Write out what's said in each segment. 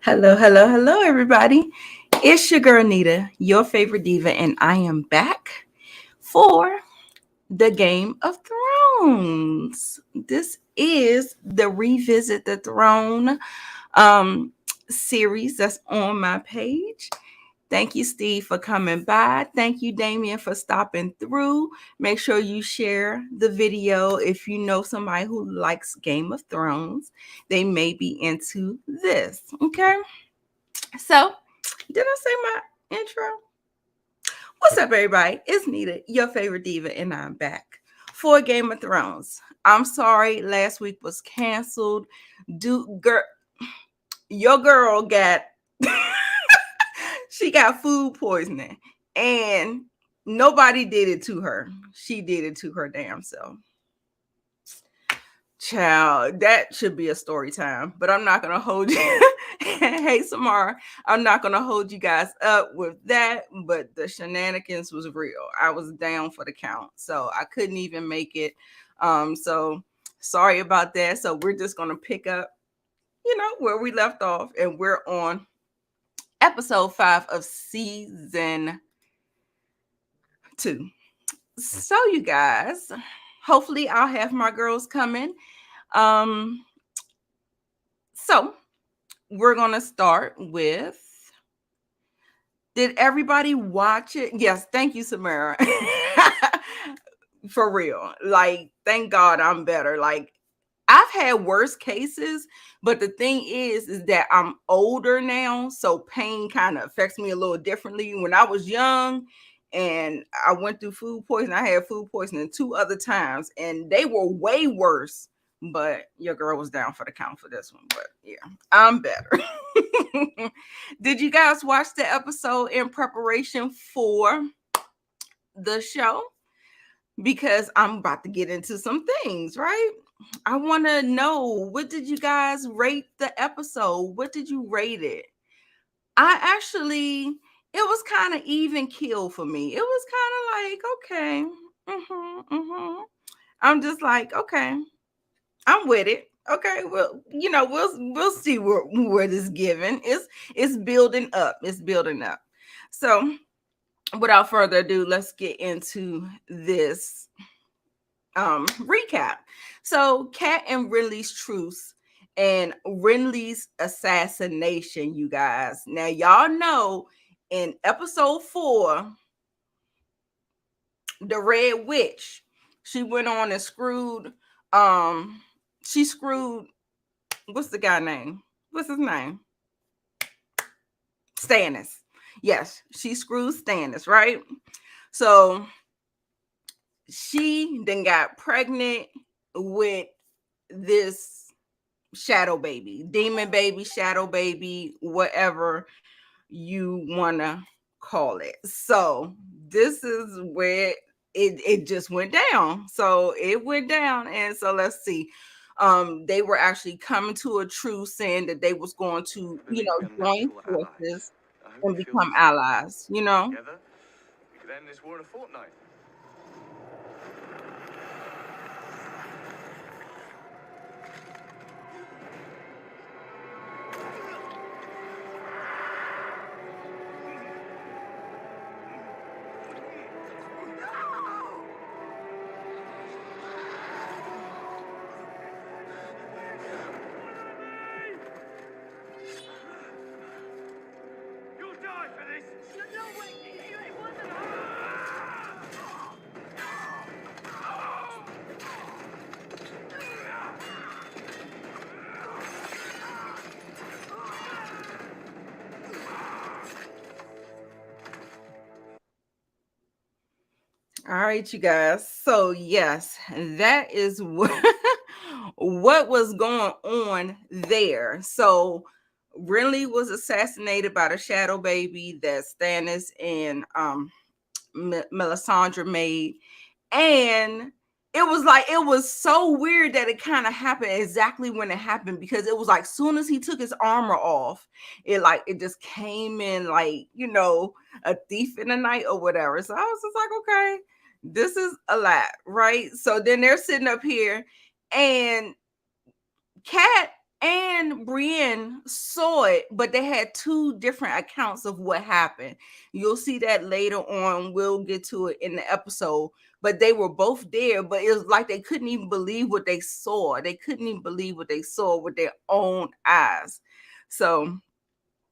Hello, hello, hello, everybody. It's your girl Nita, your favorite diva, and I am back for the Game of Thrones. This is the Revisit the Throne um, series that's on my page. Thank you, Steve, for coming by. Thank you, Damien, for stopping through. Make sure you share the video if you know somebody who likes Game of Thrones. They may be into this. Okay. So, did I say my intro? What's up, everybody? It's Nita, your favorite diva, and I'm back for Game of Thrones. I'm sorry, last week was canceled. Girl, your girl got she got food poisoning, and nobody did it to her. She did it to her damn self. Child, that should be a story time, but I'm not gonna hold you. Hey, Samara, I'm not gonna hold you guys up with that, but the shenanigans was real. I was down for the count, so I couldn't even make it. So sorry about that. So we're just gonna pick up, where we left off, and we're on episode 5 of season 2. So you guys, hopefully I'll have my girls coming. So we're gonna start with, did everybody watch it? Yes, thank you, Samara. For real. Like, thank God I'm better. Like, I've had worse cases, but the thing is that I'm older now, so pain kind of affects me a little differently. When I was young and I went through food poisoning, I had food poisoning 2 other times, and they were way worse. But your girl was down for the count for this one. But yeah, I'm better. Did you guys watch the episode in preparation for the show? Because I'm about to get into some things, right? I want to know, what did you guys rate the episode? What did you rate it? It was kind of even kill for me. It was kind of like, okay. I'm just like, okay, I'm with it. Okay, well, we'll see where this given. It's building up. It's building up. So without further ado, let's get into this recap. So Cat and Renly's truce and Renly's assassination, you guys. Now y'all know in episode 4, the Red Witch, she went on and screwed she screwed, what's the guy name? What's his name? Stannis. Yes, she screwed Stannis, right? So she then got pregnant with this shadow baby, demon baby, shadow baby, whatever you want to call it. So this is where it just went down. So it went down. And so let's see. They were actually coming to a truce, saying that they was going to, join forces and become allies. Together, we could end this war in a fortnight. All right, you guys. So yes, that is what was going on there. So Renly was assassinated by the shadow baby that Stannis and Melisandre made, and it was so weird that it kind of happened exactly when it happened, because it was like soon as he took his armor off, it just came in like, a thief in the night or whatever. So I was just like, okay, this is a lot, right? So then they're sitting up here, and Cat and Brienne saw it, but they had two different accounts of what happened. You'll see that later on. We'll get to it in the episode. But they were both there, but it was like they couldn't even believe what they saw. They couldn't even believe what they saw with their own eyes. So,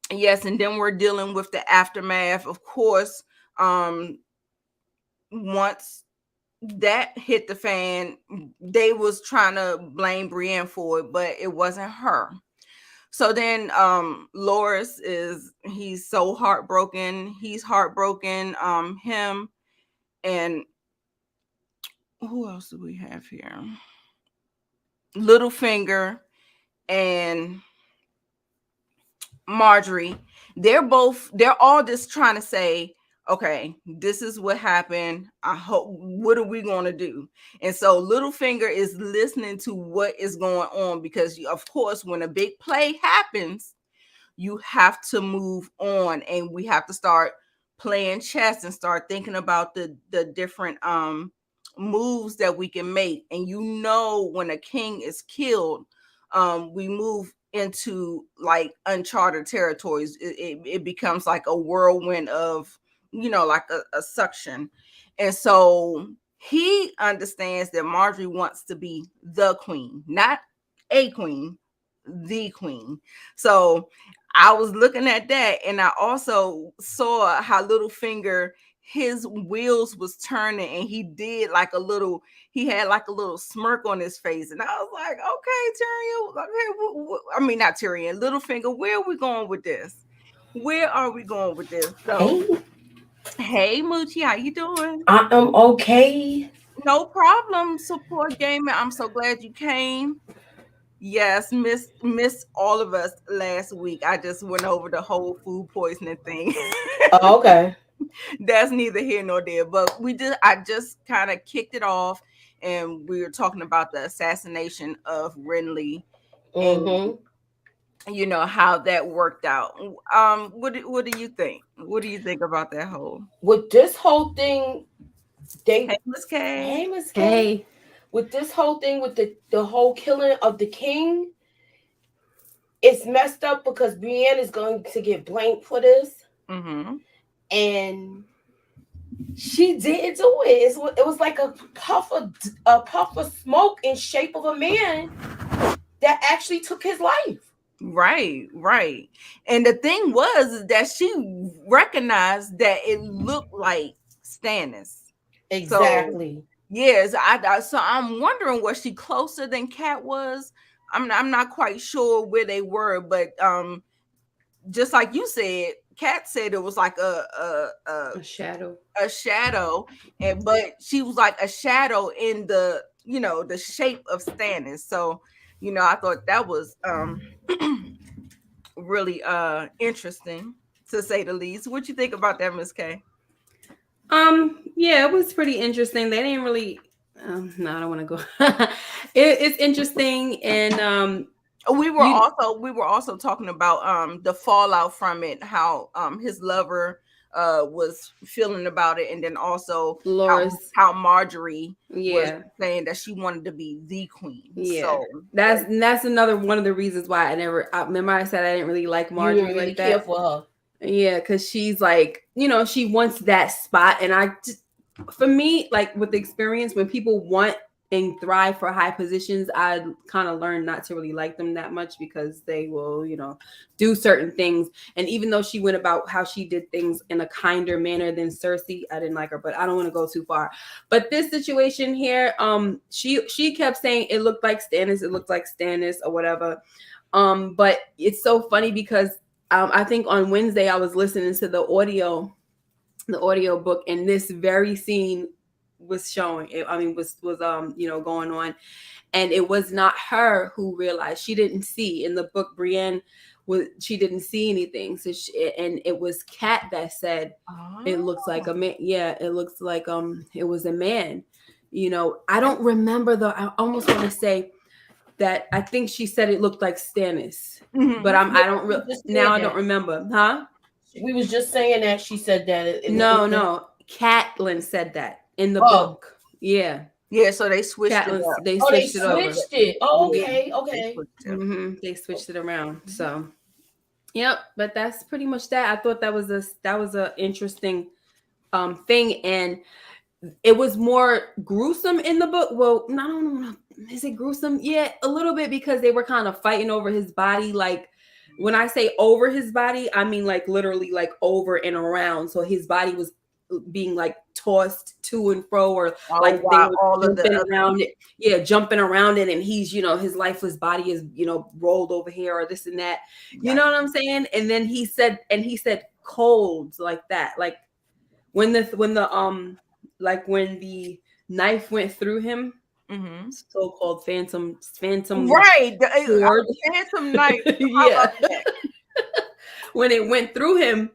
yes, and then we're dealing with the aftermath. Of course, once that hit the fan, they was trying to blame Brienne for it, but it wasn't her. So then Loras he's so heartbroken. He's heartbroken. Him and who else do we have here? Littlefinger and Marjorie. They're all just trying to say, okay, this is what happened. I hope, what are we going to do? And so Littlefinger is listening to what is going on because, of course, when a big play happens, you have to move on, and we have to start playing chess and start thinking about the different moves that we can make. And when a king is killed, we move into like uncharted territories. It becomes like a whirlwind of, like a suction. And so he understands that Marjorie wants to be the queen, not a queen, the queen. So I was looking at that, and I also saw how Littlefinger, his wheels was turning, and he had like a little smirk on his face, and I was like, okay, Tyrion, okay, I mean not Tyrion, Littlefinger, where are we going with this? Where are we going with this? So, hey Moochie, how you doing? I am okay. No problem, support gaming. I'm so glad you came. Yes, miss all of us last week. I just went over the whole food poisoning thing. Oh, okay. That's neither here nor there. But I just kind of kicked it off, and we were talking about the assassination of Renly and Mm-hmm. how that worked out. What do you think? What do you think about that whole? With this whole thing, they Hey, Miss K. hey Miss K. Hey, With this whole thing with the whole killing of the king, it's messed up because Brienne is going to get blamed for this, Mm-hmm. and she didn't do it. It was like a puff of smoke in shape of a man that actually took his life. Right. And the thing was that she recognized that it looked like Stannis. Exactly. So, yes, so I'm wondering, was she closer than Cat was? I'm not quite sure where they were, but just like you said, Cat said it was like a shadow. a shadow, but she was like a shadow in the shape of Stannis. So, I thought that was really interesting, to say the least. What you think about that, Miss K? Yeah, it was pretty interesting. They didn't really. No, I don't want to go. It's interesting, and we were also talking about the fallout from it, how his lover was feeling about it, and then also Loras, how Marjorie was yeah, saying that she wanted to be the queen. yeah. So That's another one of the reasons why I remember I said I didn't really like You Marjorie didn't really like care that. for her. Yeah, because she's like, she wants that spot. And for me, like with the experience, when people want and thrive for high positions, I kind of learned not to really like them that much because they will, do certain things. And even though she went about how she did things in a kinder manner than Cersei, I didn't like her, but I don't want to go too far. But this situation here, she kept saying it looked like Stannis or whatever. But it's so funny because I think on Wednesday I was listening to the audio book, and this very scene was showing. Was going on, and it was not her who realized. She didn't see in the book. Brienne she didn't see anything. So and it was Kat that said it looks like a man. Yeah, it looks like it was a man. I don't remember I almost want to say that I think she said it looked like Stannis, but I don't remember, huh? We was just saying that she said that. No, Catelyn said that in the book. Yeah. Yeah, so they switched it Catelyn, up. they Oh, they switched it over. switched it. Oh, Yeah, okay, they okay. switched it. They switched it around. So, yep. But that's pretty much that. I thought that was a interesting thing, and it was more gruesome in the book. Well, I don't know. Is it gruesome? Yeah, a little bit, because they were kind of fighting over his body. Like, when I say over his body, I mean like literally like over and around. So his body was being like tossed to and fro, or like they wow, were all of jumping the around it. Yeah, jumping around it, and he's, his lifeless body is, rolled over here or this and that. You know what I'm saying? And then he said cold like that. Like when the knife went through him, so-called phantom right, sword. phantom knife. Yeah. When it went through him,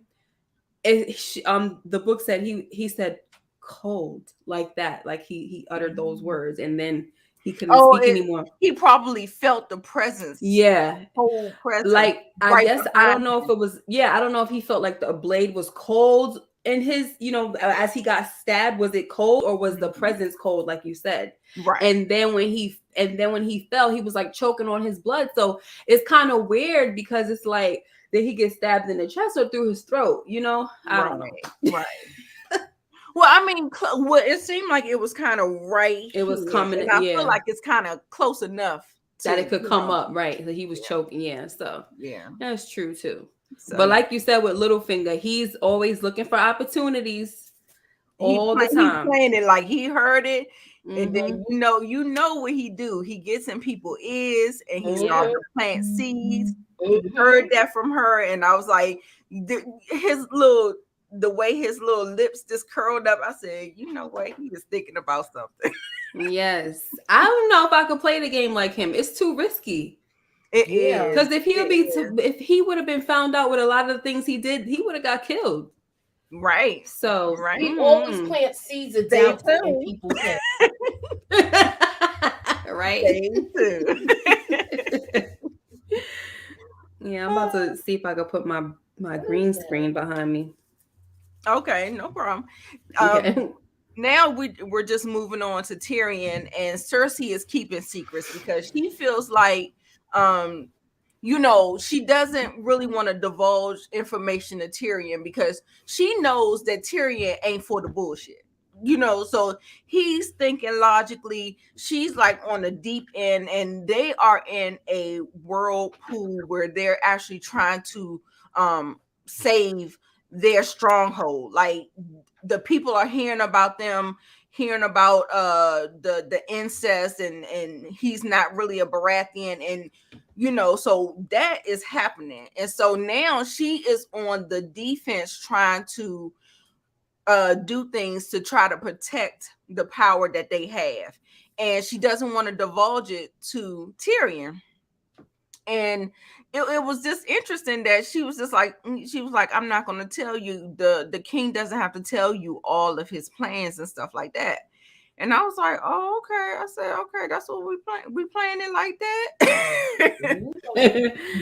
the book said he said cold like that, like he uttered those words, and then he couldn't speak anymore. He probably felt the presence. Yeah, whole presence. Like, I guess I don't know him. if it was. Yeah, I don't know if he felt like the blade was cold in his, as he got stabbed. Was it cold, or was the presence cold, like you said? Right. And then when he fell, he was like choking on his blood. So it's kind of weird, because it's like, did he get stabbed in the chest or through his throat? I don't know. Right. Well, I mean, it seemed like it was kind of right. It was coming. And I feel like it's kind of close enough that it could come up, right? So he was choking. Yeah. So yeah, that's true too. So, but like you said with Littlefinger, he's always looking for opportunities all the time. He's playing it like he heard it. And then you know what he do. He gets in people's ears and he starts to plant seeds. He heard that from her, and I was like, the way his little lips just curled up. I said, you know what? He was thinking about something. Yes, I don't know if I could play the game like him. It's too risky. It is, because if he would have been found out with a lot of the things he did, he would have got killed. Right. So he always plants seeds of doubt in people's heads. Right. Yeah, I'm about to see if I can put my green screen behind me. Okay, no problem. Okay. Now we're just moving on to Tyrion, and Cersei is keeping secrets because she feels like she doesn't really want to divulge information to Tyrion because she knows that Tyrion ain't for the bullshit. So he's thinking logically. She's like on the deep end, and they are in a whirlpool where they're actually trying to save their stronghold. Like, the people are hearing about the incest, and he's not really a Baratheon, and so that is happening. And so now she is on the defense trying to do things to try to protect the power that they have, and she doesn't want to divulge it to Tyrion. And it was just interesting that she was like, I'm not going to tell you. The king doesn't have to tell you all of his plans and stuff like that. And I was like, oh, okay. I said, okay, that's what we playing it like that.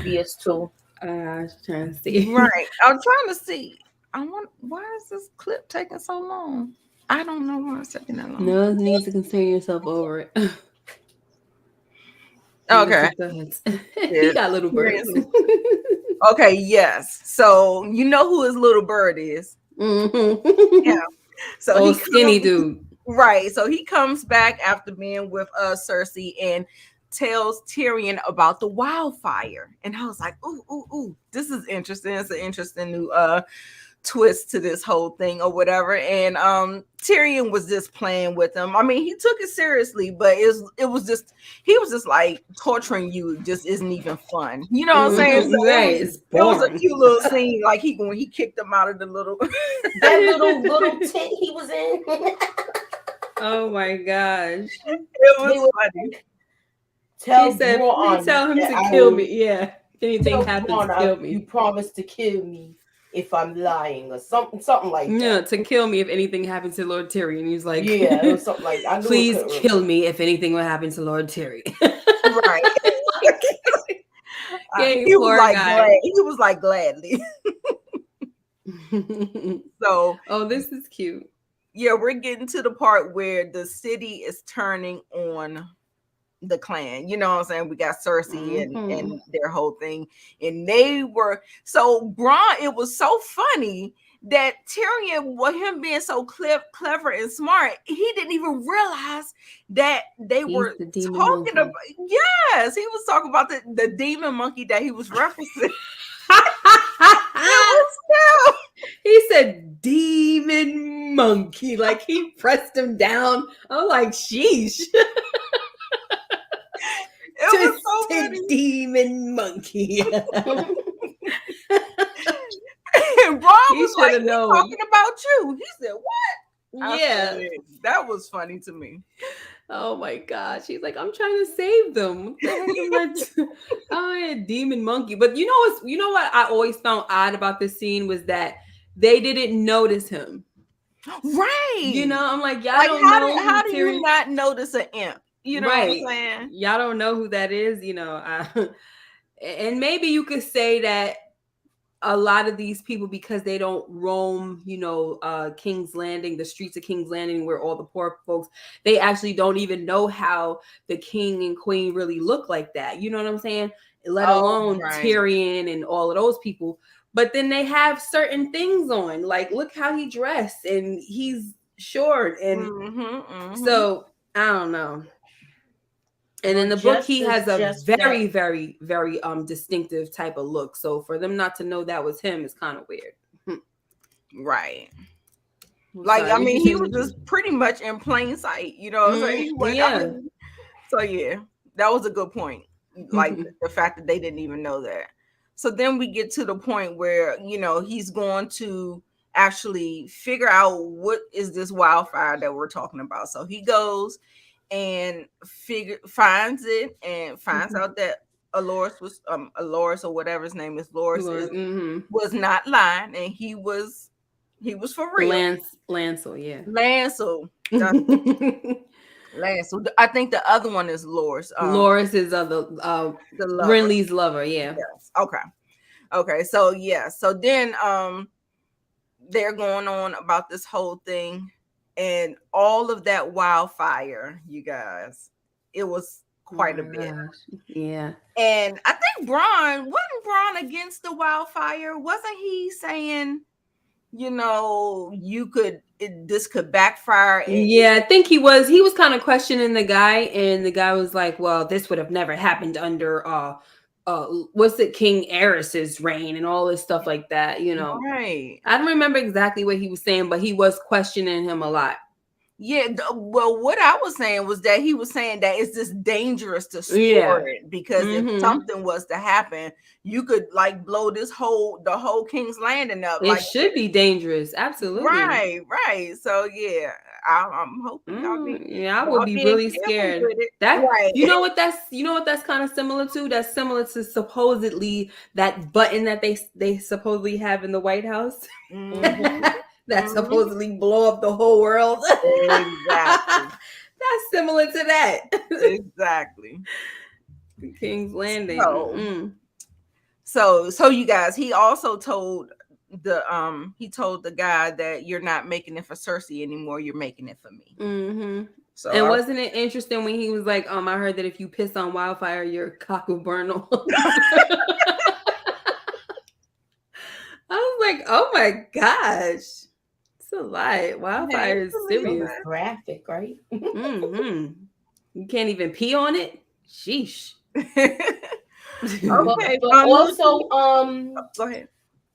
Yes, too. I was trying to see. Right. I'm trying to see. Why is this clip taking so long? I don't know why it's taking that long. No, it needs to concern yourself over it. Okay. He got little bird. Okay, yes. So you know who his little bird is. Yeah. So skinny dude. Right. So he comes back after being with Cersei and tells Tyrion about the wildfire. And I was like, ooh, this is interesting. It's an interesting new twist to this whole thing or whatever. And Tyrion was just playing with him. I mean, he took it seriously, but he was just like, torturing you just isn't even fun. You know what I'm saying? So right. It was a cute little scene, like when he kicked him out of the little little tent he was in. Oh my gosh. It was funny. Tell him to kill me. Yeah. If anything happens, kill me. You promised to kill me if I'm lying, or something like that. Yeah, to kill me if anything happens to Lord Tyrion. He's like, yeah, it was something like that. Please kill me if anything will happen to Lord Tyrion. Right. He was like glad. He was like gladly. So, this is cute. yeah, we're getting to the part where the city is turning on the clan. You know what I'm saying? We got Cersei and their whole thing. And they were so Bronn, it was so funny that Tyrion, with him being so clever and smart, he didn't even realize that they were the demon talking monkey. about. Yes, he was talking about the demon monkey that he was referencing. He said demon monkey, like he pressed him down. I'm like, sheesh. It was so funny. Demon monkey. And Bronn was like, he's talking about you. He said, what? Yeah. Said, that was funny to me. Oh my gosh. He's like, I'm trying to save them. Oh yeah, demon monkey. But you know what I always found odd about this scene was that they didn't notice him. Right. You know, I'm like, y'all like, don't know. How do you not notice an imp? You know what I'm saying? Y'all don't know who that is, you know. And maybe you could say that a lot of these people, because they don't roam, you know, King's Landing, the streets of King's Landing where all the poor folks, they actually don't even know how the king and queen really look like that. You know what I'm saying? Let alone Tyrion and all of those people. But then they have certain things on, like look how he dressed and he's short. And so I don't know. And in the book, he has a very, very, very distinctive type of look. So for them not to know that was him is kind of weird. Right. Like, I mean, he was just pretty much in plain sight, you know what I'm saying? So yeah, that was a good point. Like the fact that they didn't even know that. So then we get to the point where, you know, he's going to actually figure out what is this wildfire that we're talking about. So he goes and finds it and finds out that Aloris was Aloris or whatever his name is, Loris was not lying, and he was for real. Lancel, yeah. Lancel. Lancel. I think the other one is Loris. Loris is the lover. Renly's lover, yeah. Yes. Okay. So yeah. So then they're going on about this whole thing. And all of that wildfire, you guys, it was quite a bit. Yeah. And I think wasn't Bronn against the wildfire? Wasn't he saying, you know, this could backfire? Yeah, I think he was kind of questioning the guy, and the guy was like, well, this would have never happened under what's it, King Aerys's reign and all this stuff like that, you know. Right. I don't remember exactly what he was saying, but he was questioning him a lot. Yeah, well, what I was saying was that he was saying that it's just dangerous to store it, because if something was to happen, you could like blow the whole King's Landing up. It should be dangerous, absolutely. Right. So yeah, I'm hoping y'all be. I would be really scared. You know what that's kind of similar to? That's similar to supposedly that button that they supposedly have in the White House. That supposedly blow up the whole world. Exactly. That's similar to that. Exactly. King's Landing. So you guys, he also told the guy that you're not making it for Cersei anymore, you're making it for me. So and wasn't it interesting when he was like, I heard that if you piss on wildfire, your cock will burn on. I was like, oh my gosh. It's a lot. Wildfire is serious. Graphic, right? You can't even pee on it. Sheesh. Okay. But also, go ahead.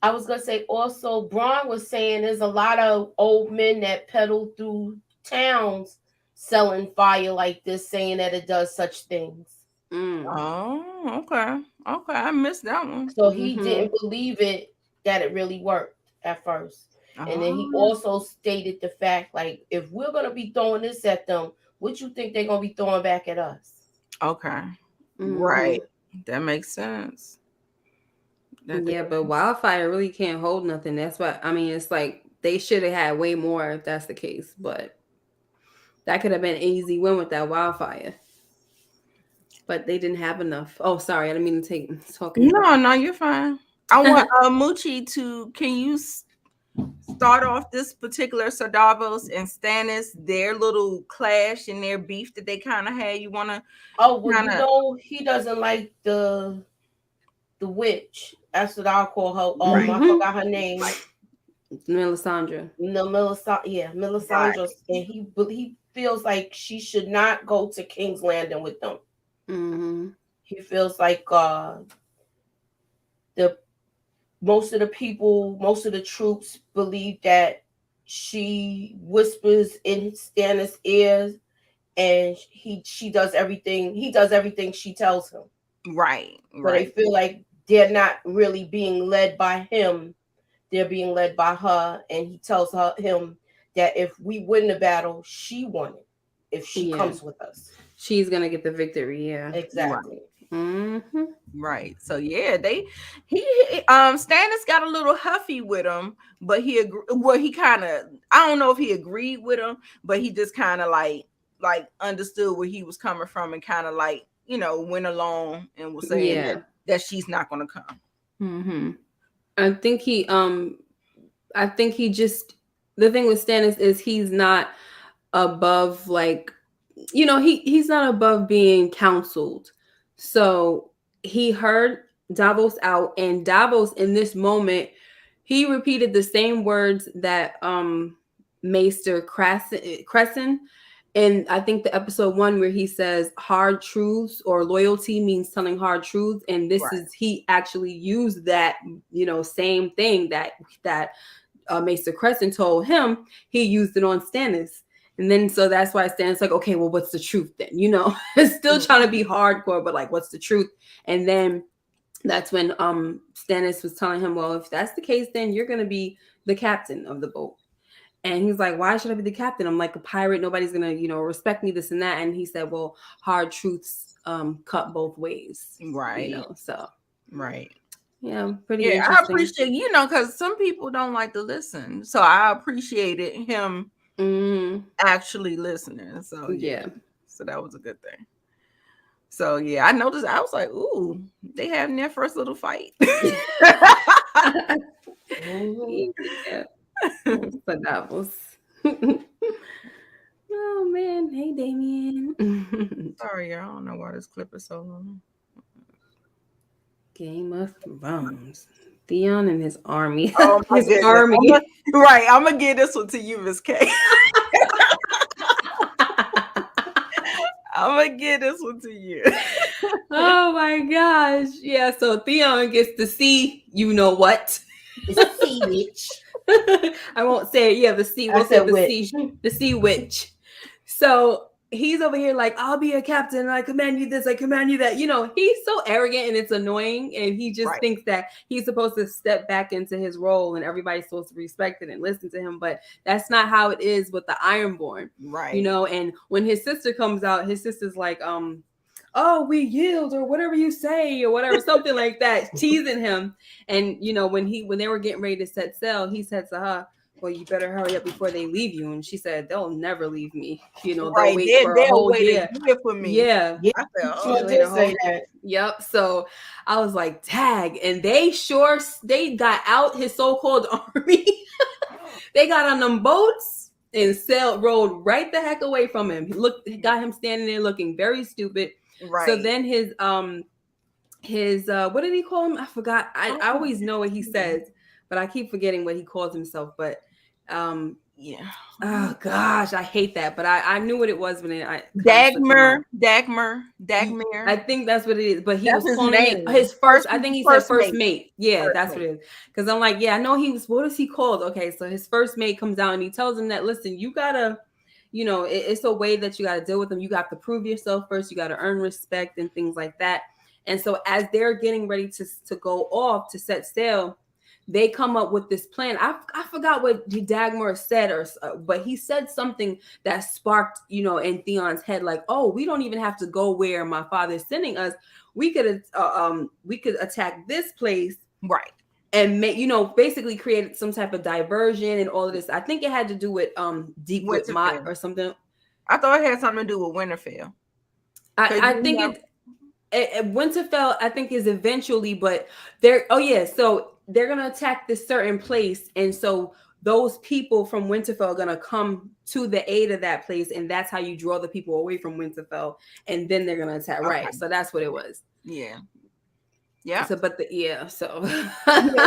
I was gonna say also, Bronn was saying there's a lot of old men that pedal through towns selling fire like this, saying that it does such things. Oh, okay. I missed that one. So he didn't believe that it really worked at first. And then he also stated the fact, like, if we're going to be throwing this at them, what you think they're going to be throwing back at us? Okay. Right. That makes sense. But wildfire really can't hold nothing. That's why, I mean, it's like they should have had way more if that's the case. But that could have been an easy win with that wildfire. But they didn't have enough. Oh, sorry. I didn't mean to talk. No, you're fine. I want Moochie to, can you start off this particular Sir Davos and Stannis, their little clash and their beef that they kind of had? You want to? Oh, well, Kinda- you know, he doesn't like the witch. That's what I'll call her. I forgot her name. Melisandre. No, Melisandre, and he feels like she should not go to King's Landing with them. Mm-hmm. He feels like the most of the troops believe that she whispers in Stannis' ears, and she does everything. He does everything she tells him. Right. So they feel like they're not really being led by him. They're being led by her, and he tells him that if we win the battle, she won it. If she comes with us, she's gonna get the victory. Yeah, exactly. Right. Mm-hmm. Right. So yeah, Stannis got a little huffy with him, but he kind of, I don't know if he agreed with him, but he just kind of like understood where he was coming from and kind of like, went along and was saying that she's not going to come. Mm-hmm. I think he just, the thing with Stannis is he's not above, like, he's not above being counseled. So he heard Davos out, and Davos in this moment, he repeated the same words that Maester Crescent, and I think the episode 1 where he says hard truths or loyalty means telling hard truths, and this is, he actually used that same thing that Maester Crescent told him. He used it on Stannis. And then, so that's why Stannis like, okay, well, what's the truth then? It's still trying to be hardcore, but like, what's the truth? And then that's when Stannis was telling him, well, if that's the case, then you're going to be the captain of the boat. And he's like, why should I be the captain? I'm like a pirate. Nobody's going to, respect me, this and that. And he said, well, hard truths cut both ways. Right. So. Right. Yeah, pretty interesting. I appreciate, because some people don't like to listen. So I appreciated him actually listening. So yeah. So that was a good thing. So yeah, I noticed, I was like, ooh, they having their first little fight. Yeah. But that was oh man, hey Damien. Sorry, I don't know why this clip is so long. Game of Thrones. Theon and his army. Oh my his army. I'm gonna give this one to you, Miss K. I'm gonna give this one to you. Oh my gosh. Yeah, so Theon gets to see what. The sea witch. I won't say it. Yeah, the sea. We'll say the sea witch. So he's over here like, I'll be a captain. I command you this. I command you that. He's so arrogant and it's annoying. And he just thinks that he's supposed to step back into his role and everybody's supposed to respect it and listen to him. But that's not how it is with the ironborn. Right. And when his sister comes out, his sister's like, oh, we yield or whatever you say or whatever, something like that, teasing him. And, when they were getting ready to set sail, he said to her, well, you better hurry up before they leave you. And she said, they'll never leave me. They'll wait for a whole year. For me. Yeah. I felt, Yep. So I was like, tag. And they got out his so-called army. They got on them boats and rode right the heck away from him. Got him standing there looking very stupid. Right. So then his what did he call him? I forgot. I always know what he says, but I keep forgetting what he calls himself. But yeah. Oh gosh, I hate that. But I knew what it was when Dagmar. I think that's what it is. But he was calling it his first. I think he said first mate. Yeah, that's what it is. Because I'm like, yeah, I know he was. What is he called? Okay, so his first mate comes out and he tells him that, listen, you gotta. It's a way that you got to deal with them. You got to prove yourself first. You got to earn respect and things like that. And so as they're getting ready to go off to set sail, they come up with this plan. I forgot what Dagmar said, but he said something that sparked, in Theon's head, like, oh, we don't even have to go where my father's sending us. We could attack this place. Right. And basically created some type of diversion and all of this. I think it had to do with Deep with Mott or something. I thought it had something to do with Winterfell. I think Winterfell, I think, is eventually, but so they're gonna attack this certain place, and so those people from Winterfell are gonna come to the aid of that place, and that's how you draw the people away from Winterfell, and then they're gonna attack. Okay. Right. So that's what it was. Yeah. Yeah. So, but so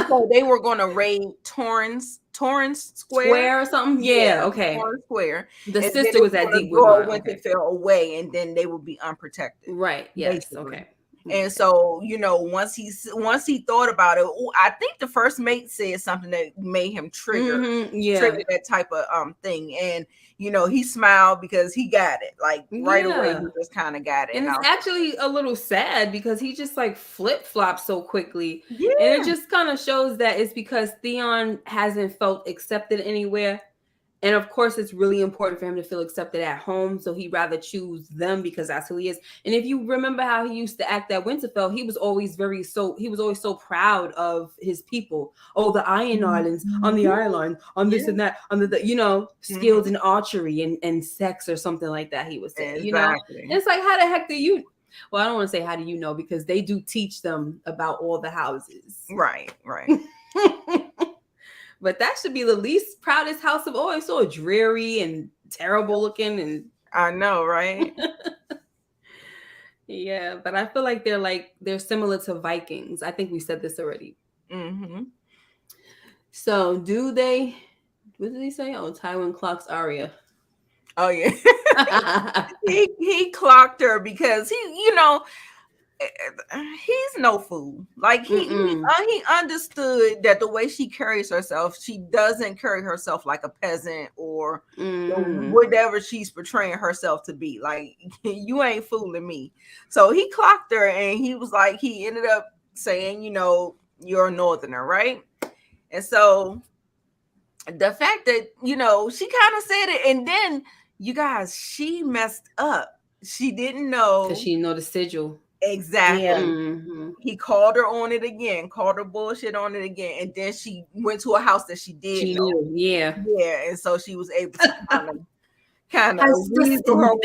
so they were going to raid Torrance Square or something. Yeah. Okay. Torrance Square. The And sister was at Deepwood. Winterfell away, and then they would be unprotected. Right. Yes. Basically. Okay. And so, once he thought about it, I think the first mate said something that made him trigger that type of thing. And he smiled because he got it. Like right away, he just kind of got it. And it's actually a little sad because he just like flip-flopped so quickly. Yeah. And it just kind of shows that it's because Theon hasn't felt accepted anywhere. And of course, it's really important for him to feel accepted at home. So he'd rather choose them because that's who he is. And if you remember how he used to act at Winterfell, he was always so proud of his people. Oh, the Iron Islands, on the Iron Line, on this and that, on the skills in archery and sex or something like that. He was saying, Exactly. And it's like, how the heck do you? Well, I don't want to say how do you know, because they do teach them about all the houses. Right. But that should be the least proudest house of all. It's so dreary and terrible looking, and I know, right? Yeah, but I feel like they're similar to Vikings. I think we said this already. Mm-hmm. So what did he say? Oh, Tywin clocks Arya. Oh yeah. he clocked her because he's no fool. Like he understood that the way she carries herself, she doesn't carry herself like a peasant or whatever she's portraying herself to be. Like, you ain't fooling me. So he clocked her, and he was like, he ended up saying, you're a northerner, right? And so the fact that she kind of said it, and then you guys, she messed up. She didn't know because she didn't know the sigil. Exactly. Yeah. Mm-hmm. He called her on it again, called her bullshit on it again, and then she went to a house that she did. She knew, yeah, and so she was able to kind of weasel her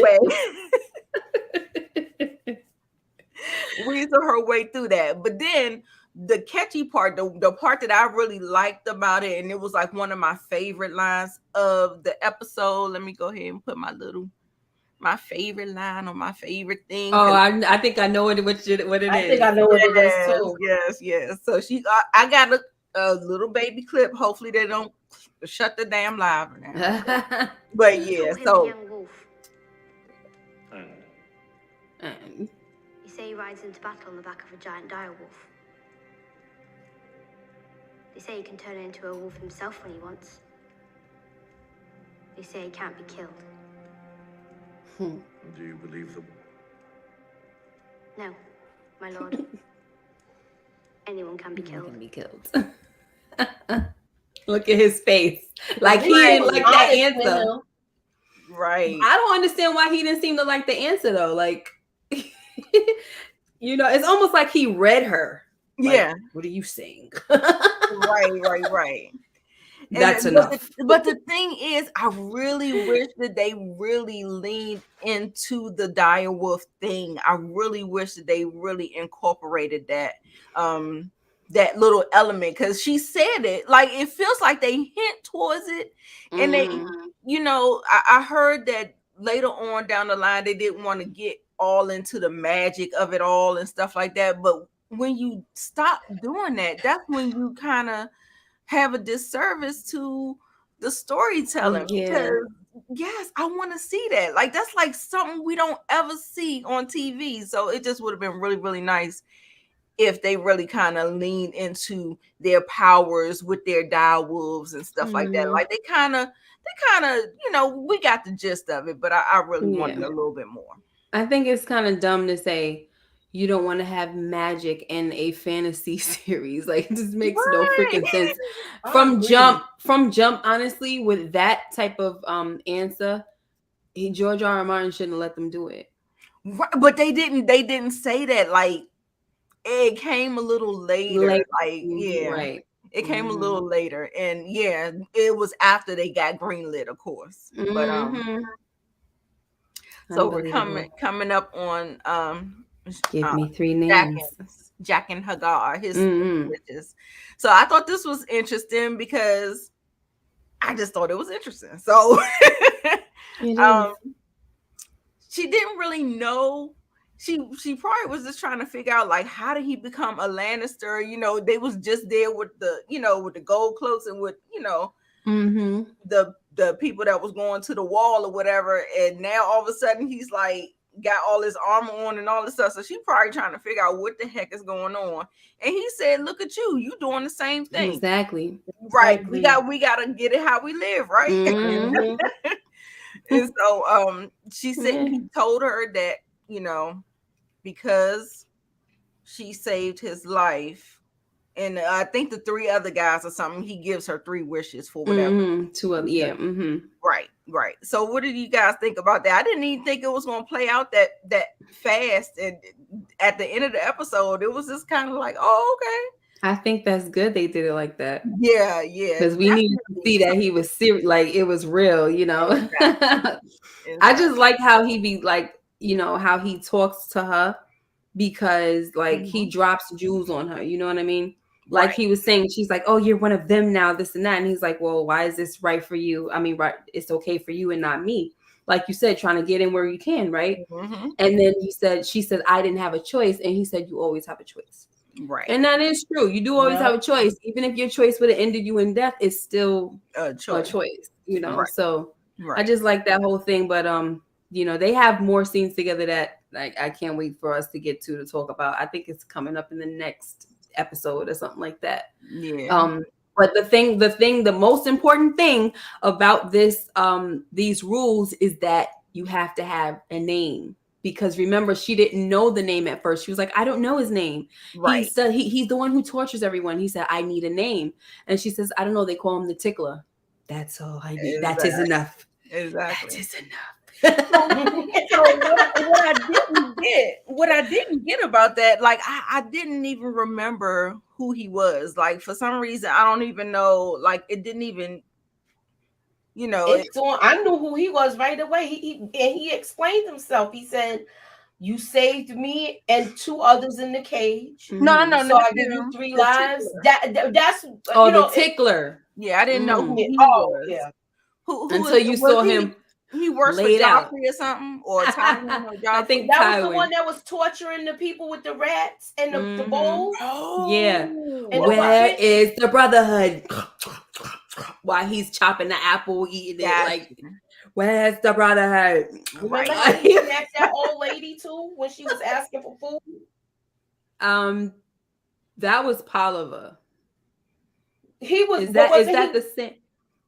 way, through that. But then the catchy part, the part that I really liked about it, and it was like one of my favorite lines of the episode. Let me go ahead and put my favorite line on my favorite thing. Oh, I think I know what it is. I think I know what it is too. Yes. So I got a little baby clip. Hopefully they don't shut the damn live now. But yeah, so. You say he rides into battle on the back of a giant dire wolf. They say he can turn into a wolf himself when he wants. They say he can't be killed. Do you believe them? No, my lord. Anyone can be killed. Look at his face. Like he didn't like that answer. Right. I don't understand why he didn't seem to like the answer though. Like, it's almost like he read her. Like, yeah. What are you saying? Right. That's enough. But the thing is, I really wish that they really leaned into the direwolf thing. I really wish that they really incorporated that that little element, because she said it. Like, it feels like they hint towards it, and they, I heard that later on down the line they didn't want to get all into the magic of it all and stuff like that. But when you stop doing that, that's when you kind of have a disservice to the storytelling. Because yes, I want to see that. Like, that's like something we don't ever see on TV. So it just would have been really, really nice if they really kind of leaned into their powers with their dire wolves and stuff like that. Like, they kind of, we got the gist of it, but I really wanted a little bit more. I think it's kind of dumb to say you don't want to have magic in a fantasy series. Like, it just makes no freaking sense. From jump, honestly, with that type of answer, George R.R. Martin shouldn't have let them do it. Right, but they didn't say that. Like, it came a little later. Like, right. It came a little later, and it was after they got greenlit, of course. But so we're coming up on give me 3 names. Jaqen H'ghar, his witches. So I thought this was interesting because I just thought it was interesting. So It um, is. she didn't really know. She probably was just trying to figure out like how did he become a Lannister? You know, they was just there with the with the Gold Cloaks and with Mm-hmm. the people that was going to the wall or whatever, and now all of a sudden he's like got all his armor on and all this stuff. So she probably trying to figure out what the heck is going on. And he said, "Look at you doing the same thing." Exactly. Right. Exactly. We gotta get it how we live, right? Mhm. And so she said Yeah. he told her that, because she saved his life, and I think the 3 other guys or something, he gives her 3 wishes for whatever. Mm-hmm. 2 of yeah. Mm-hmm. Right. So what did you guys think about that? I didn't even think it was gonna play out that fast, and at the end of the episode, it was just kind of like, oh, okay. I think that's good they did it like that. Yeah. Because we need to see that he was serious, like it was real, Exactly. I just like how he be like, how he talks to her, because like he drops jewels on her, you know what I mean? Like Right. he was saying, she's like, oh, you're one of them now, this and that. And he's like, well, why is this right for you? I mean, right, it's okay for you and not me. Like you said, trying to get in where you can, right? Mm-hmm. And then she said, I didn't have a choice. And he said, you always have a choice. Right. And that is true. You do always have a choice. Even if your choice would have ended you in death, it's still a choice, Right. So Right. I just like that whole thing. But they have more scenes together that like I can't wait for us to get to talk about. I think it's coming up in the next episode or something like that. Yeah. But the most important thing about these rules is that you have to have a name. Because remember, she didn't know the name at first. She was like, I don't know his name. Right. He's the one who tortures everyone. He said, I need a name. And she says, I don't know. They call him the tickler. That's all I need. Exactly. That is enough. Exactly. That is enough. So what I didn't get about that, like I didn't even remember who he was. Like for some reason, I don't even know. Like it didn't even, I knew who he was right away. He explained himself. He said, "You saved me and 2 others in the cage. No, So I give you 3 lives." That's the tickler. Yeah, I didn't know who he was. was. Yeah. Who until you saw him. He works for Joffrey or something, or Tyrion or Joffrey. I think that Tyrion was the one that was torturing the people with the rats and the bowls. Oh, yeah. And where is the brotherhood? While he's chopping the apple, eating it, like, where's the brotherhood? Remember how he smacked that old lady too when she was asking for food? That was Poliva. He was. Is that the same?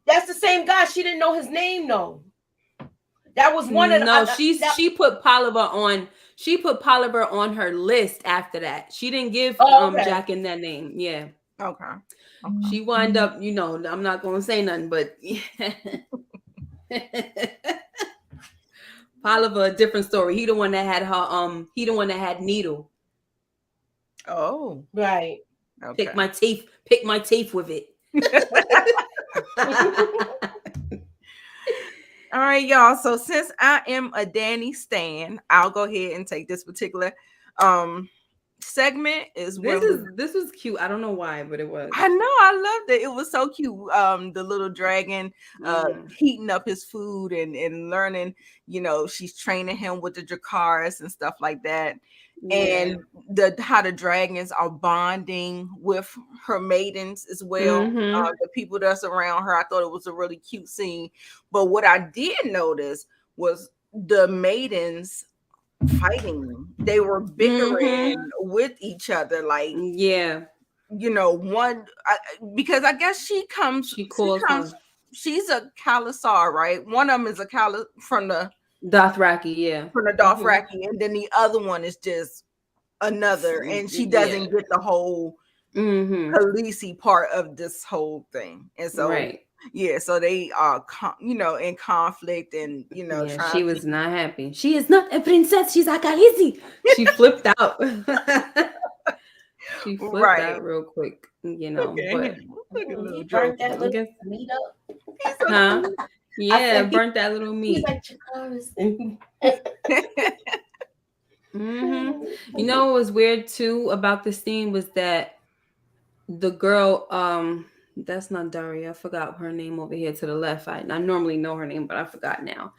That's the same guy. She didn't know his name though. That was one of the. No, she put Poliva on. She put Poliva on her list after that. She didn't give Jaqen that name. Yeah. Okay. She wound up, I'm not gonna say nothing, but Poliva, a different story. He the one that had her. He the one that had Needle. Oh, right. Okay. Pick my teeth with it. All right, y'all. So since I am a Danny stan, I'll go ahead and take this particular segment. This was cute. I don't know why, but it was. I know, I loved it. It was so cute. The little dragon heating up his food and learning, she's training him with the Dracarys and stuff like that. And how the dragons are bonding with her maidens as well. The people that's around her. I thought it was a really cute scene. But what I did notice was the maidens fighting. They were bickering with each other. Like, one because I guess she's a Khalasar, right? One of them is a from the Dothraki, from the Dothraki, and then the other one is just another, and she doesn't get the whole Khaleesi part of this whole thing, and so so they are in conflict, and she was not happy. She is not a princess; she's a Khaleesi. She flipped out. She flipped out real quick, But he burnt that little meat up. Huh? Yeah, burnt that little meat. What was weird too about the scene was that the girl, That's not Daria. I forgot her name over here to the left. I normally know her name, but I forgot now.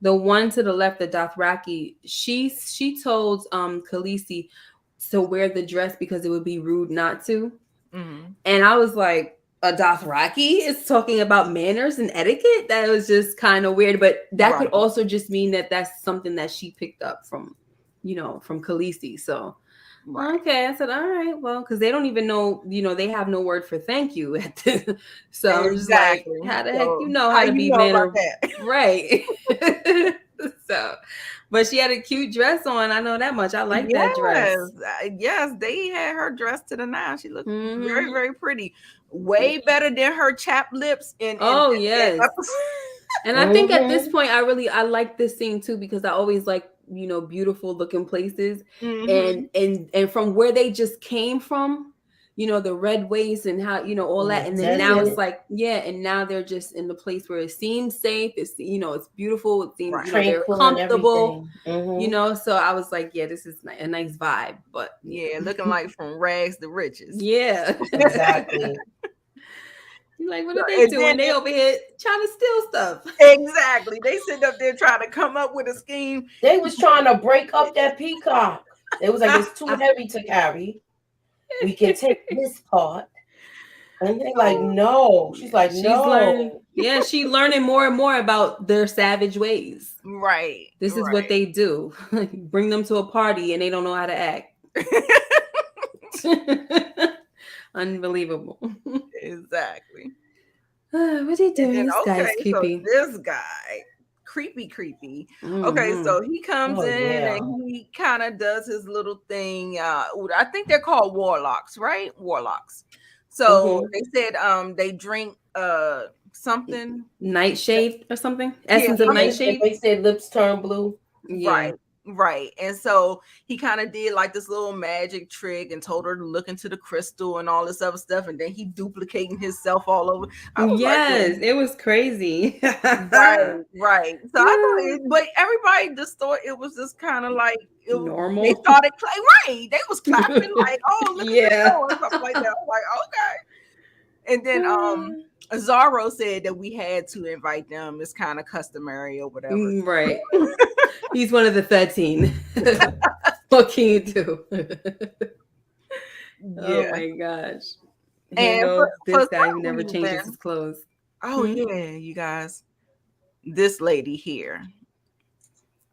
The one to the left, the Dothraki, she told Khaleesi to wear the dress because it would be rude not to. Mm-hmm. And I was like, a Dothraki is talking about manners and etiquette? That was just kind of weird. But that could also just mean that that's something that she picked up from, from Khaleesi. So, okay. I said, all right, well, because they don't even know, they have no word for thank you. So I'm just like, how the heck you know how to be manner? Right. So, but she had a cute dress on. I know that much. I like that dress. Yes, they had her dressed to the nines. She looked very, very pretty. Way better than her chapped lips. Yes. And I think at this point, I like this scene too, because I always like, beautiful looking places. And from where they just came from, the red waist and how, all that. And then now it's like, and now they're just in the place where it seems safe. It's, it's beautiful. It seems, they're comfortable, so I was like, this is a nice vibe, but looking like from rags to riches. Yeah, exactly. You're like, what are they doing? They over here trying to steal stuff. Exactly. They sit up there trying to come up with a scheme. They was trying to break up that peacock. It was like, it's too heavy to carry. We can take this part. And they're like, no. She's like, no. She's learning more and more about their savage ways. Right. This is what they do. Bring them to a party and they don't know how to act. Unbelievable. Exactly. What are you doing? This guy's creepy. So this guy, creepy. Okay, so he comes in and he kind of does his little thing. I think they're called warlocks, right? Warlocks. So they said they drink something, nightshade or something. Essence of nightshade. They said lips turn blue. Right. And so he kind of did like this little magic trick and told her to look into the crystal and all this other stuff. And then he duplicating himself all over. It was crazy. Right. So I thought but everybody just thought it was just kind of like normal. They started playing. They was clapping like, oh, look at this and stuff like that. I was like, okay. And then Zorro said that we had to invite them. It's kind of customary or whatever. Right. He's one of the 13. What can you do? Oh my gosh. And this guy who never changes his clothes. Oh yeah, you guys. This lady here.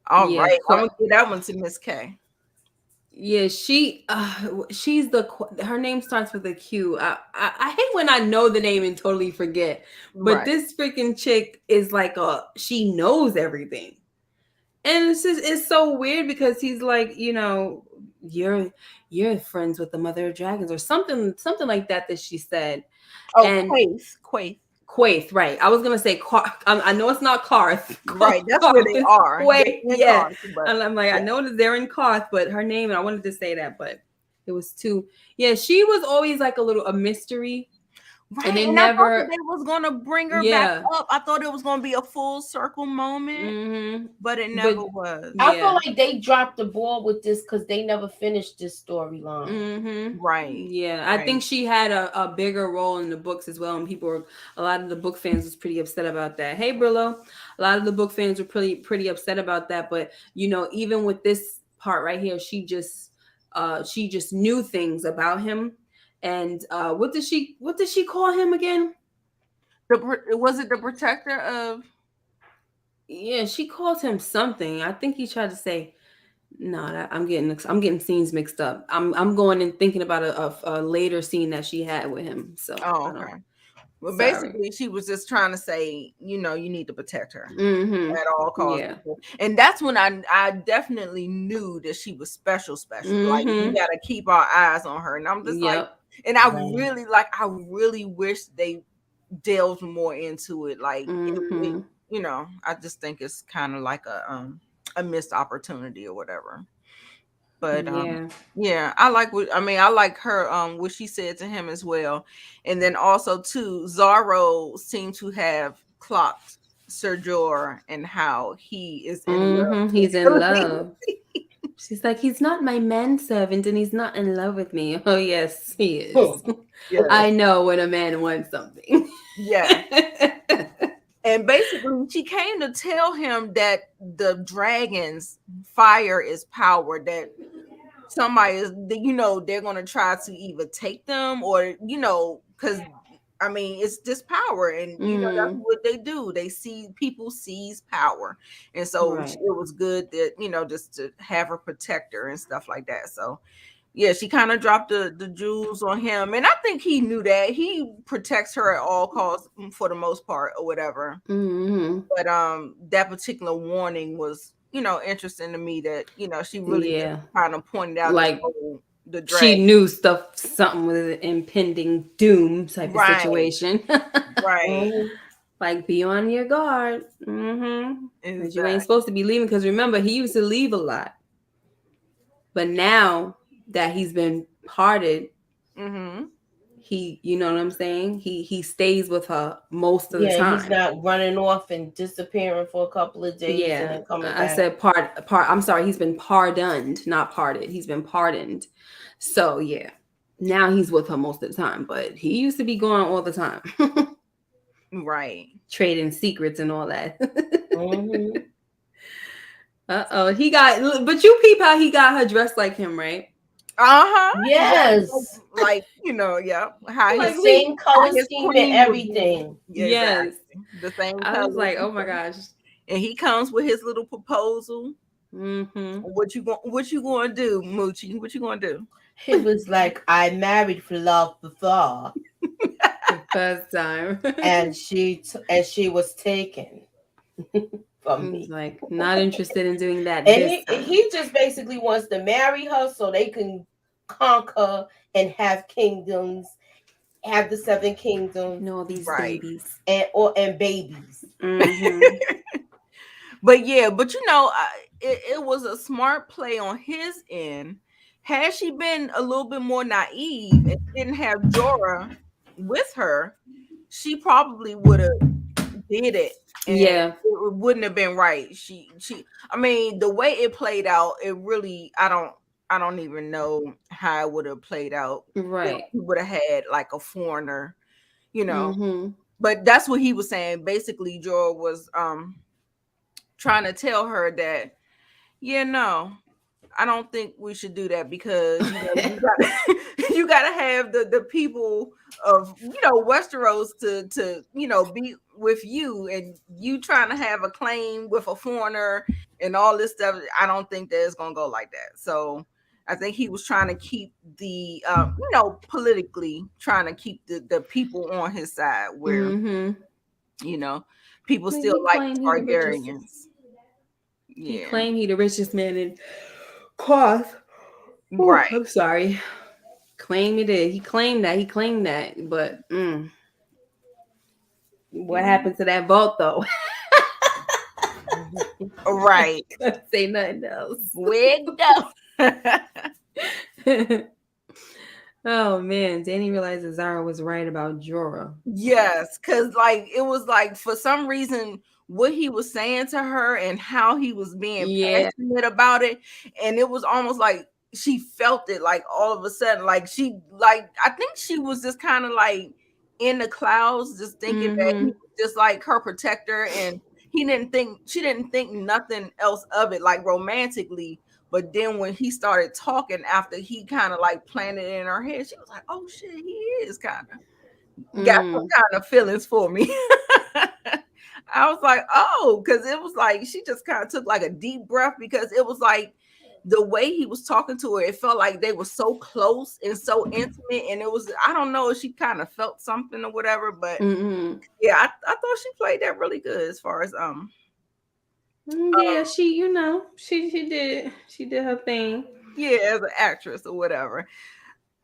All right. I'm gonna give that one to Miss K. Yeah, she's her name starts with a Q. I hate when I know the name and totally forget. But this freaking chick is like she knows everything. And it's so weird because he's like, you're friends with the mother of dragons or something like that she said. Oh, and Quaith, right. I was gonna say I know it's not Karth. Right, that's where they are. Quaith, yeah. And I'm like, I know that they're in Karth, but her name, and I wanted to say that, but it was too. Yeah, she was always like a mystery. Right. And they never. I thought they was gonna bring her back up. I thought it was gonna be a full circle moment, but it never was. I feel like they dropped the ball with this because they never finished this storyline. Right. Yeah, I think she had a bigger role in the books as well, and a lot of the book fans was pretty upset about that. Hey, Brillo, a lot of the book fans were pretty upset about that. But even with this part right here, she just knew things about him. And what did she call him again? Was it the protector of? Yeah, she called him something. I think he tried to say. No, I'm getting scenes mixed up. I'm going and thinking about a later scene that she had with him. So okay. Well, basically, she was just trying to say, you need to protect her at all costs. Yeah. And that's when I definitely knew that she was special. Like, we got to keep our eyes on her. And I'm just like, and I really wish they delved more into it. Like, I just think it's kind of like a missed opportunity or whatever. But I like her what she said to him as well. And then also too, Zorro seemed to have clocked Ser Jorah and how he is in love. He's in love. She's like, he's not my manservant and he's not in love with me. Oh, yes, he is. Yeah. I know when a man wants something. Yeah. And basically, she came to tell him that the dragon's fire is power, that somebody is, they're going to try to either take them or, because I mean, it's just power, and that's what they do. They see people seize power, and so Right. it was good that just to have her protect her and stuff like that. So yeah, she kind of dropped the jewels on him, and I think he knew that. He protects her at all costs for the most part, or whatever. But that particular warning was interesting to me, that she really kind of pointed out like the dragon. She knew something was an impending doom type of situation. Right. Like, be on your guard. Because you ain't supposed to be leaving. Because remember, he used to leave a lot. But now that he's been parted, he, you know what I'm saying? He stays with her most of the time. He's not running off and disappearing for a couple of days and then coming back. I said I'm sorry, he's been pardoned, not parted. He's been pardoned. So yeah, now he's with her most of the time, but he used to be gone all the time. Right. Trading secrets and all that. He got, but you peep how he got her dressed like him, right? Yes. Like, yeah. How the same color scheme and everything. Yes. Exactly. The same color. I was like, oh my gosh. And he comes with his little proposal. What you going to do, Moochie? What you going to do? He was like, I married for love before. The first time. and she was taken from me. Like, not interested in doing that. And he just basically wants to marry her so they can conquer and have kingdoms, have the 7 kingdoms. All these babies. And babies. But it was a smart play on his end. Had she been a little bit more naive and didn't have Jorah with her, she probably would have did it. And it wouldn't have been right. I mean, the way it played out, it really, I don't even know how it would have played out. Right. He would have had like a foreigner, But that's what he was saying. Basically, Jorah was trying to tell her that, I don't think we should do that, because you gotta have the people of Westeros to be with you, and you trying to have a claim with a foreigner and all this stuff. I don't think that it's gonna go like that. So I think he was trying to keep the politically trying to keep the people on his side, where people still like Targaryens. He claimed he the richest man in Cloth. Right. I'm sorry. Claim it is. He claimed that. But what happened to that vote, though? Right. Couldn't say nothing else. Where go? Oh man, Danny realizes Zara was right about Jorah. Yes, because it was for some reason what he was saying to her and how he was being passionate about it, and it was almost like she felt it, all of a sudden, I think she was just kind of in the clouds, just thinking that he was just her protector, and she didn't think nothing else of it, romantically. But then when he started talking, after he kind of planted it in her head, she was like, oh shit, he is kind of got some kind of feelings for me. I was like, oh, because it was she just kind of took a deep breath, because it was the way he was talking to her, it felt like they were so close and so intimate, and it was, I don't know if she kind of felt something or whatever, but yeah, I thought she played that really good as far as she did her thing. Yeah, as an actress or whatever.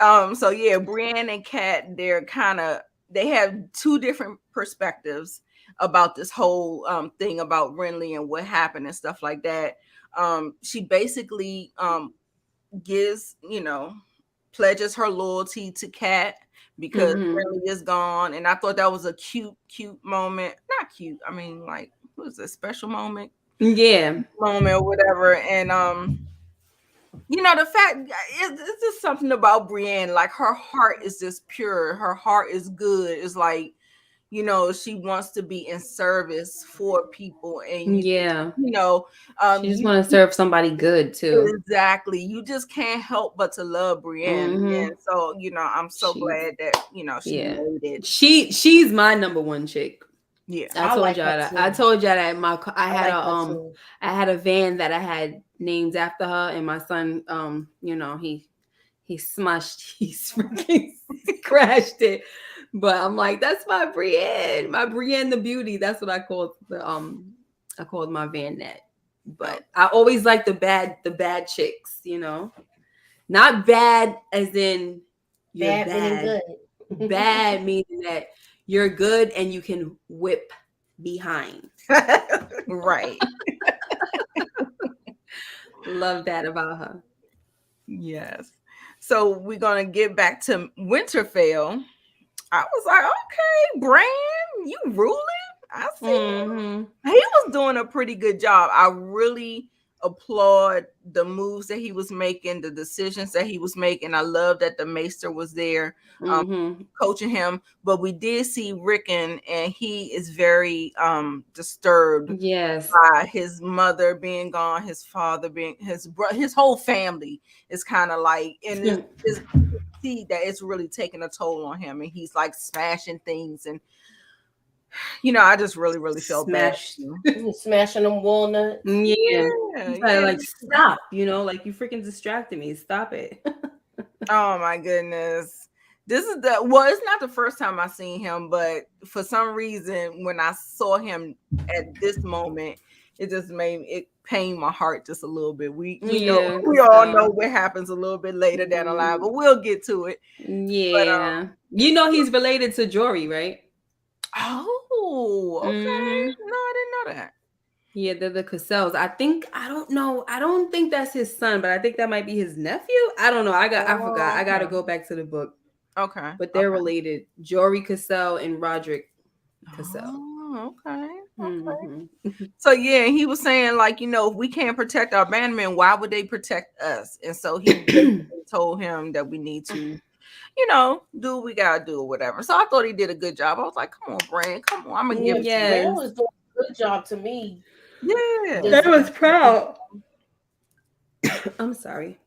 So yeah, Brienne and Kat, they have 2 different perspectives about this whole thing about Renly and what happened and stuff like that. She basically gives, pledges her loyalty to Kat because Renly is gone, and I thought that was a cute moment. Not cute, I mean, what was a special moment? Yeah, Moment or whatever. And You know, the fact it's just something about Brienne. Like her heart is just pure. Her heart is good. It's like, you know, she wants to be in service for people, and Yeah. you know, She just want to serve somebody good too. exactly. You just can't help but to love Brienne, Mhm. and so you know, I'm so glad that you know she Yeah. made it. She's my number one chick. Yeah, I I told like y'all her that. too. I told y'all that I had like her too. I had a van that I had names after her, and my son you know, he smushed, he's freaking crashed it. But I'm like, that's my Brienne the beauty. That's what I called I called my van that. But I always like the bad chicks, you know. Not bad as in you're Bad meaning bad. good. Bad meaning that you're good and you can whip behind. right. Love that about her. Yes. So we're gonna get back to Winterfell. I was like, okay, Bran, you ruling? I see. Mm-hmm. He was doing a pretty good job. I really applaud the moves that he was making, the decisions that he was making. I love that the Maester was there coaching him. But we did see Rickon, and he is very disturbed Yes. by his mother being gone, his father being his whole family is kind of like in this see that it's really taking a toll on him, and he's like smashing things, and you know, I just really felt bad. Smashing them walnuts. Yeah. Yeah. Like stop, you know, like you freaking distracted me. Stop it. Oh my goodness. This is it's not the first time I seen him, but for some reason when I saw him at this moment, it just it pained my heart just a little bit. We know we all know what happens a little bit later down the line, but we'll get to it. Yeah. But, you know he's related to Jory, right? Oh, okay. No, I didn't know that. Yeah, they're the Cassels. I don't know. I don't think that's his son, but I think that might be his nephew. I don't know. I forgot. I gotta go back to the book. Okay. But they're related. Jory Cassel and Roderick Cassel. Oh, okay. Mm-hmm. So yeah, he was saying like, you know, if we can't protect our bandmen, why would they protect us? And so he told him that we need to, you know, do what we gotta do or whatever. So I thought he did a good job. I was like, come on, Bran, come on, I'm gonna give it to you. Bran was doing a good job to me. Yeah, they was proud. I'm sorry.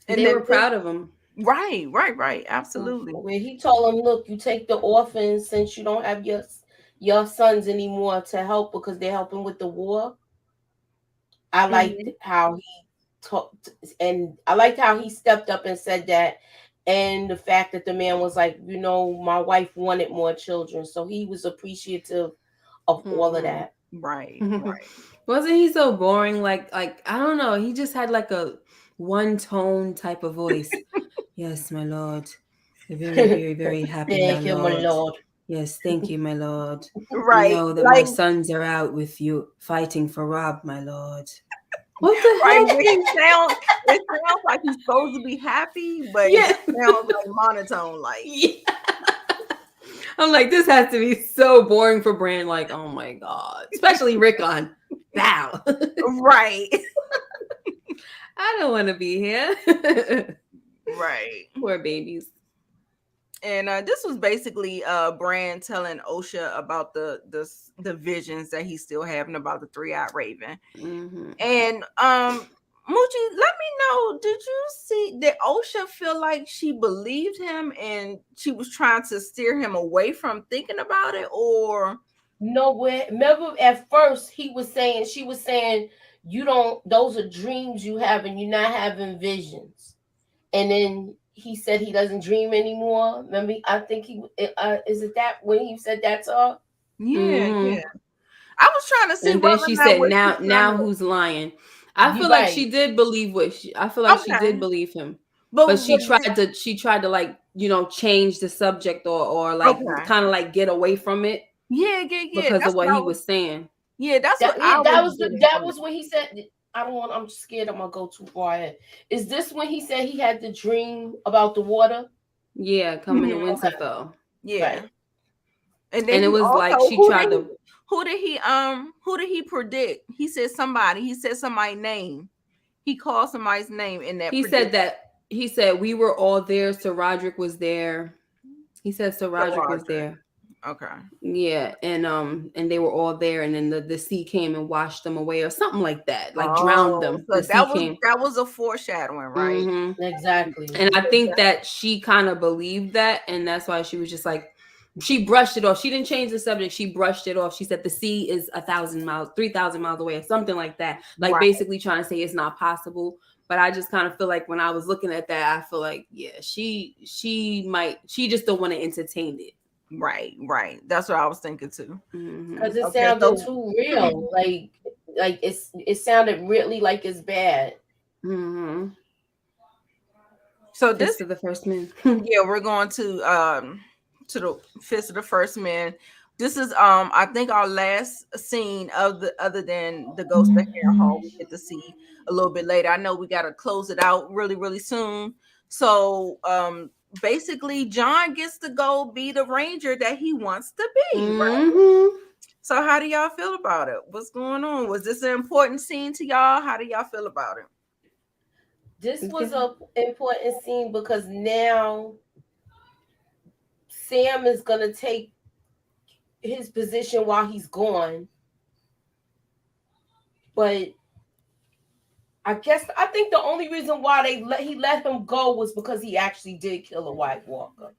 And they were proud of him. Right. Absolutely. Where he told him, look, you take the orphans since you don't have your sons anymore to help because they're helping with the war. I liked how he talked, and I liked how he stepped up and said that, and the fact that the man was like, you know, my wife wanted more children, so he was appreciative of all of that. Right. Wasn't he so boring? Like I don't know. He just had like a one tone type of voice. Yes, my lord. Very, very happy. Thank you, my lord. Yes, thank you, my lord. Right. You know that my sons are out with you fighting for Rob, my lord. What the heck? It sounds like he's supposed to be happy, but it sounds like monotone. Like, I'm like, this has to be so boring for Bran. Like, oh my god, especially Rickon. Wow. Right. I don't want to be here. Right. Poor babies. And this was basically Bran telling Osha about the visions that he's still having about the three-eyed raven. And Moochie, let me know, did you see that Osha feel like she believed him and she was trying to steer him away from thinking about it, or nowhere? Remember at first she was saying you don't, those are dreams you have and you're not having visions. And then he said he doesn't dream anymore. Remember, I think is it that when he said that to her? Yeah. I was trying to see. And then she said, "Now who's lying?" I feel like she did believe I feel like she did believe him, but she tried to like, you know, change the subject or like kind of like get away from it. Yeah. Because of what he was saying. Yeah, that was when he said. I'm scared I'm gonna go too far ahead. Is this when he said he had the dream about the water? Yeah, coming to Winterfell. Yeah. Right. And then it was also, like she tried to. Who did he predict? He said somebody. He said somebody's name, He called somebody's name in that. He said we were all there. Sir Roderick was there. He said Sir Roderick was there. Okay. Yeah, and they were all there, and then the sea came and washed them away, or something like that, like drowned them. So that was a foreshadowing, right? Mm-hmm. Exactly. And I think that she kind of believed that, and that's why she was just like, she brushed it off. She didn't change the subject. She brushed it off. She said the sea is 1,000 miles, 3,000 miles away, or something like that. Like basically trying to say it's not possible. But I just kind of feel like when I was looking at that, I feel like, yeah, she just don't want to entertain it. Right. That's what I was thinking too. Because it sounded too real. Like it sounded really like it's bad. Mm-hmm. So this is the first man. Yeah, we're going to the Fist of the First Man. This is I think our last scene other than the Ghost of Harrenhal we get to see a little bit later. I know we got to close it out really, really soon. So basically Jon gets to go be the ranger that he wants to be. Right? So how do y'all feel about it? What's going on? Was this an important scene to y'all? How do y'all feel about it? This was an important scene because now Sam is going to take his position while he's gone. But I think the only reason why he let him go was because he actually did kill a White Walker.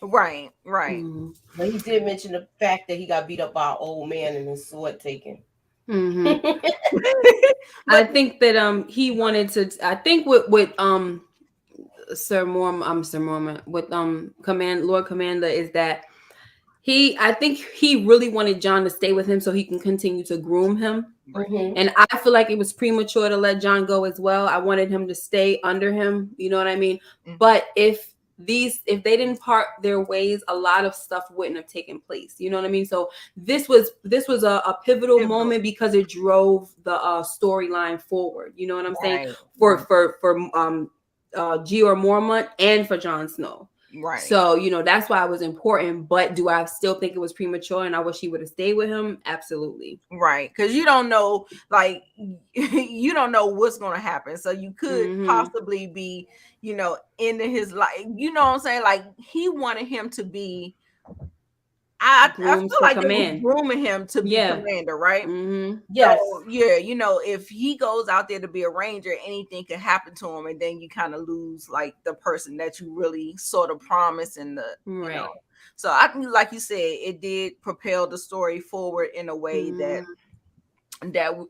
Right. But he did mention the fact that he got beat up by an old man and his sword taken. I think that he wanted to. I think with Sir Mormon with Lord Commander is that I think he really wanted Jon to stay with him so he can continue to groom him. And I feel like it was premature to let Jon go as well. I wanted him to stay under him. You know what I mean? But if they didn't part their ways, a lot of stuff wouldn't have taken place. You know what I mean? So this was a pivotal moment because it drove the storyline forward. You know what I'm saying? For Jeor Mormont and for Jon Snow. Right. So, that's why it was important. But do I still think it was premature and I wish he would have stayed with him? Absolutely. Right. Because you don't know, you don't know what's going to happen. So you could possibly be, into his life. You know what I'm saying? Like he wanted him to be, I feel like they were grooming him to be commander, right? Yes. So, if he goes out there to be a ranger, anything could happen to him, and then you kind of lose like the person that you really sort of promised in the, So I think, like you said, it did propel the story forward in a way that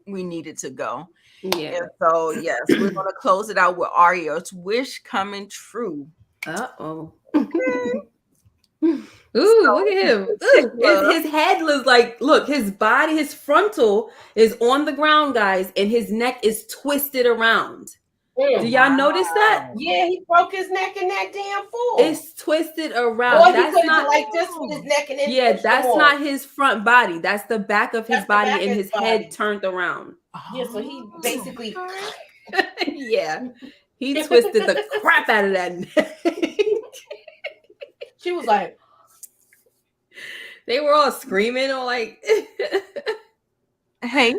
we needed to go. Yeah. And so yes, we're gonna close it out with Arya's wish coming true. Uh-oh. Ooh, look at him. His head looks like, his body, his frontal is on the ground, guys, and his neck is twisted around. Do y'all notice that? Yeah, he broke his neck in that damn fool. It's twisted around. Or that's not like this with his neck and then that's not his front body. That's the back of his body and his head turned around. Yeah, so he basically he twisted the crap out of that neck. She was like, they were all screaming or like. Hey,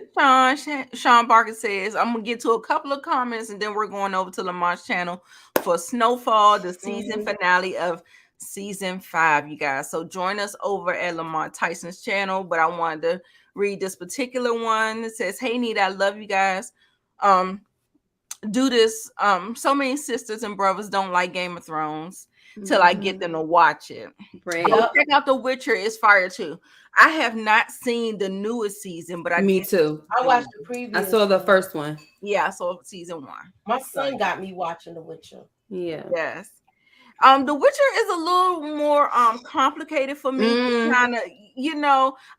Sean Barker says, I'm going to get to a couple of comments and then we're going over to Lamont's channel for Snowfall, the season finale of season 5, you guys. So join us over at Lamont Tyson's channel. But I wanted to read this particular one. It says, hey, Nita, I love you guys. Do this. So many sisters and brothers don't like Game of Thrones till I get them to watch it. Check out The Witcher. It's fire too. I have not seen the newest season, but Me too. I watched the previous. I saw the first one. Yeah, I saw season 1. My son got me watching The Witcher. Yeah. Yes. The Witcher is a little more complicated for me. Kind of,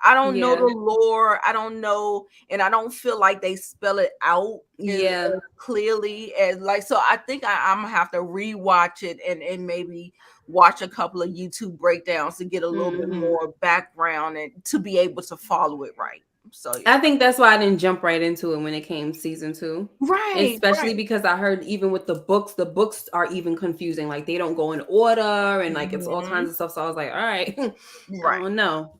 I don't know the lore. I don't know, and I don't feel like they spell it out as clearly as so I think I'm gonna have to rewatch it and maybe watch a couple of YouTube breakdowns to get a little bit more background and to be able to follow it right. So I think that's why I didn't jump right into it when it came season 2. Right. Especially because I heard even with the books are even confusing. Like they don't go in order and like it's all kinds of stuff. So I was like, all right. I don't know.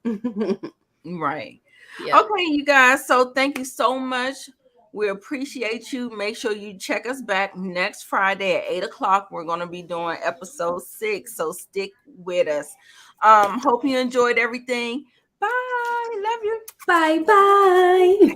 Right. Yeah. Okay, you guys. So thank you so much We appreciate you. Make sure you check us back next Friday at 8 o'clock. We're going to be doing episode 6, so stick with us. Hope you enjoyed everything. Bye. Love you. Bye.